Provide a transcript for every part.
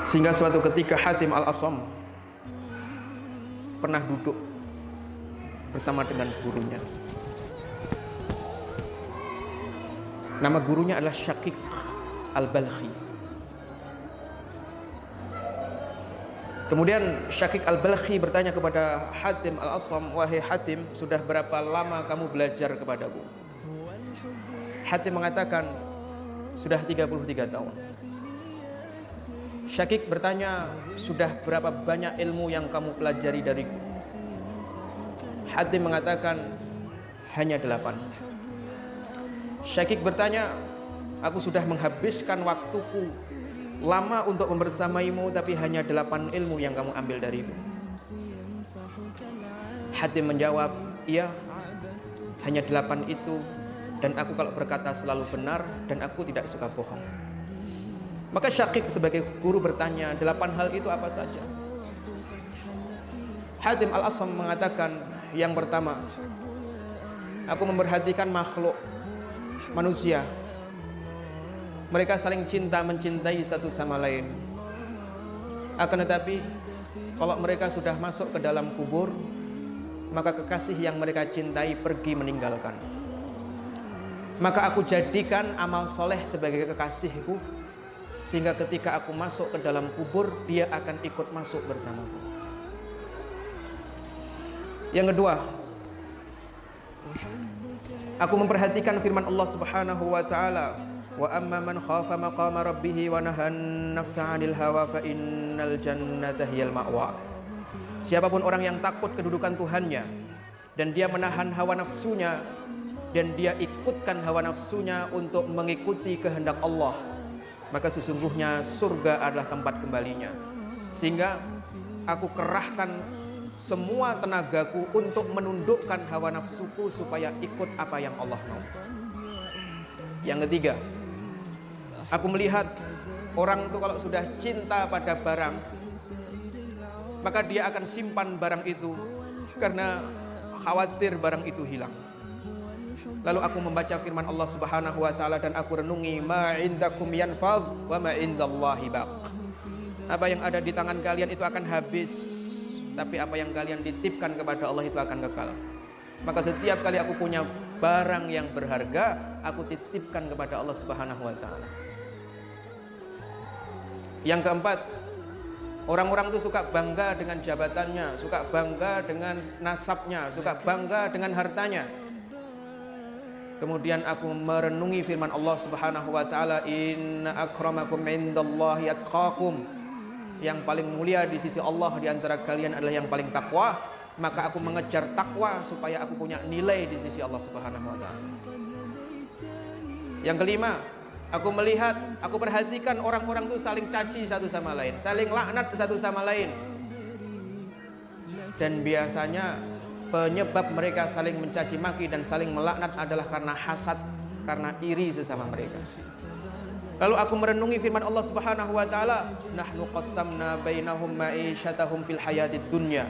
Sehingga suatu ketika Hatim Al-Asam pernah duduk bersama dengan gurunya. Nama gurunya adalah Syaqiq Al-Balkhi. Kemudian Syaqiq Al-Balkhi bertanya kepada Hatim Al-Asam, "Wahai Hatim, sudah berapa lama kamu belajar kepadaku?" Hatim mengatakan, "Sudah 33 tahun." Syaqiq bertanya, "Sudah berapa banyak ilmu yang kamu pelajari dariku?" Hatim mengatakan, "Hanya 8." Syaqiq bertanya, "Aku sudah menghabiskan waktuku lama untuk membersamaimu, tapi hanya 8 ilmu yang kamu ambil dariku." Hatim menjawab, "Iya, hanya 8 itu, dan aku kalau berkata selalu benar, dan aku tidak suka bohong." Maka Syaqiq sebagai guru bertanya, 8 hal itu apa saja? Hatim Al-Asam mengatakan, yang pertama, aku memperhatikan makhluk manusia. Mereka saling cinta mencintai satu sama lain. Akan tetapi, kalau mereka sudah masuk ke dalam kubur, maka kekasih yang mereka cintai pergi meninggalkan. Maka aku jadikan amal soleh sebagai kekasihku, sehingga ketika aku masuk ke dalam kubur, dia akan ikut masuk bersamaku. Yang kedua, aku memperhatikan firman Allah Subhanahu wa taala, "Wa amma man khafa maqama rabbih wa nahan nafsa 'anil hawa fa innal jannata hiyal ma'wa." Siapapun orang yang takut kedudukan Tuhannya dan dia menahan hawa nafsunya dan dia ikutkan hawa nafsunya untuk mengikuti kehendak Allah, maka sesungguhnya surga adalah tempat kembalinya. Sehingga aku kerahkan semua tenagaku untuk menundukkan hawa nafsuku supaya ikut apa yang Allah mau. Yang ketiga, aku melihat orang itu kalau sudah cinta pada barang, maka dia akan simpan barang itu karena khawatir barang itu hilang. Lalu aku membaca firman Allah Subhanahu wa taala dan aku renungi, "Ma indakum yanfad wa ma indallahi baq." Apa yang ada di tangan kalian itu akan habis, tapi apa yang kalian titipkan kepada Allah itu akan kekal. Maka setiap kali aku punya barang yang berharga, aku titipkan kepada Allah Subhanahu wa taala. Yang keempat, orang-orang itu suka bangga dengan jabatannya, suka bangga dengan nasabnya, suka bangga dengan hartanya. Kemudian aku merenungi firman Allah Subhanahu wa taala, "Inna akramakum indallahi atqakum." Yang paling mulia di sisi Allah di antara kalian adalah yang paling takwa. Maka aku mengejar takwa supaya aku punya nilai di sisi Allah Subhanahu wa taala. Yang kelima, aku melihat, aku perhatikan orang-orang itu saling caci satu sama lain, saling laknat satu sama lain. Dan biasanya penyebab mereka saling mencaci maki dan saling melaknat adalah karena hasad, karena iri sesama mereka. Lalu aku merenungi firman Allah Subhanahu wa taala, "Nahnu qassamna bainahum ma'isyatahum fil hayatid dunya."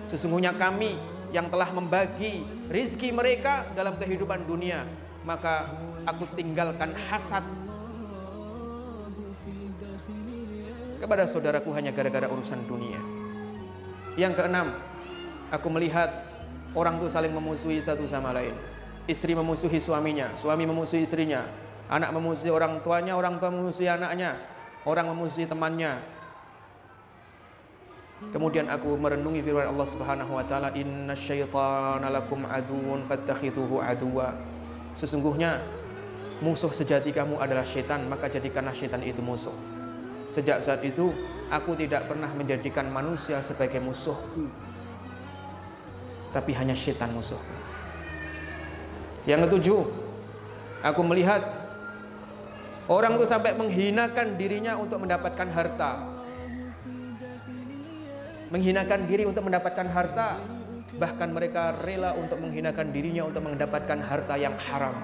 Sesungguhnya kami yang telah membagi rizki mereka dalam kehidupan dunia, maka aku tinggalkan hasad kepada saudaraku hanya gara-gara urusan dunia. Yang keenam, aku melihat orang itu saling memusuhi satu sama lain. Istri memusuhi suaminya, suami memusuhi istrinya, anak memusuhi orang tuanya, orang tua memusuhi anaknya, orang memusuhi temannya. Kemudian aku merenungi firman Allah Subhanahu wa taala, "Innasyaitana lakum aduwwun fattakhidhuhu aduwwa." Sesungguhnya musuh sejati kamu adalah syaitan, maka jadikanlah syaitan itu musuh. Sejak saat itu aku tidak pernah menjadikan manusia sebagai musuhku, tapi hanya syaitan musuh. Yang ketujuh, aku melihat orang itu sampai menghinakan dirinya untuk mendapatkan harta. Menghinakan diri untuk mendapatkan harta, bahkan mereka rela untuk menghinakan dirinya untuk mendapatkan harta yang haram.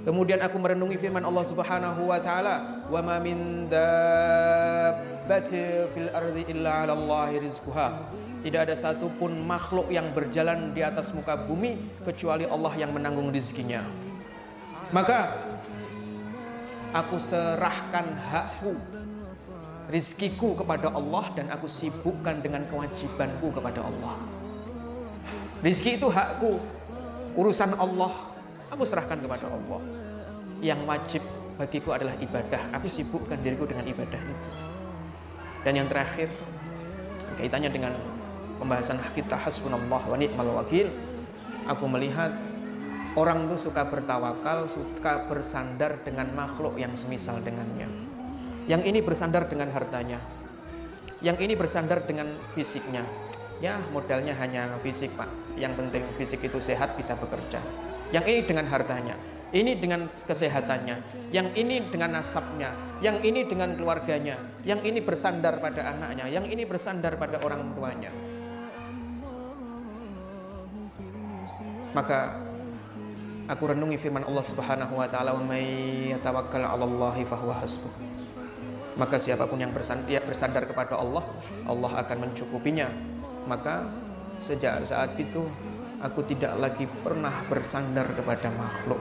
Kemudian aku merenungi firman Allah Subhanahu wa taala, "Wa ma min dabbatin fil ardi illa 'alallahi rizquha." Tidak ada satupun makhluk yang berjalan di atas muka bumi kecuali Allah yang menanggung rezekinya. Maka aku serahkan hakku rizkiku kepada Allah dan aku sibukkan dengan kewajibanku kepada Allah. Rizki itu hakku, urusan Allah aku serahkan kepada Allah. Yang wajib bagiku adalah ibadah, aku sibukkan diriku dengan ibadah itu. Dan yang terakhir, kaitannya dengan pembahasan kita hasbunallah wa ni'mal wakil, aku melihat orang itu suka bertawakal, suka bersandar dengan makhluk yang semisal dengannya. Yang ini bersandar dengan hartanya, yang ini bersandar dengan fisiknya. Ya, modalnya hanya fisik, Pak. Yang penting fisik itu sehat, bisa bekerja. Yang ini dengan hartanya, ini dengan kesehatannya, yang ini dengan nasabnya, yang ini dengan keluarganya, yang ini bersandar pada anaknya, yang ini bersandar pada orang tuanya. Maka aku renungi firman Allah Subhanahu wa taala, "Wa may yatawakkal 'alallahi fahuwa hasbuh." Maka siapapun yang bersandar kepada Allah, Allah akan mencukupinya. Maka sejak saat itu aku tidak lagi pernah bersandar kepada makhluk.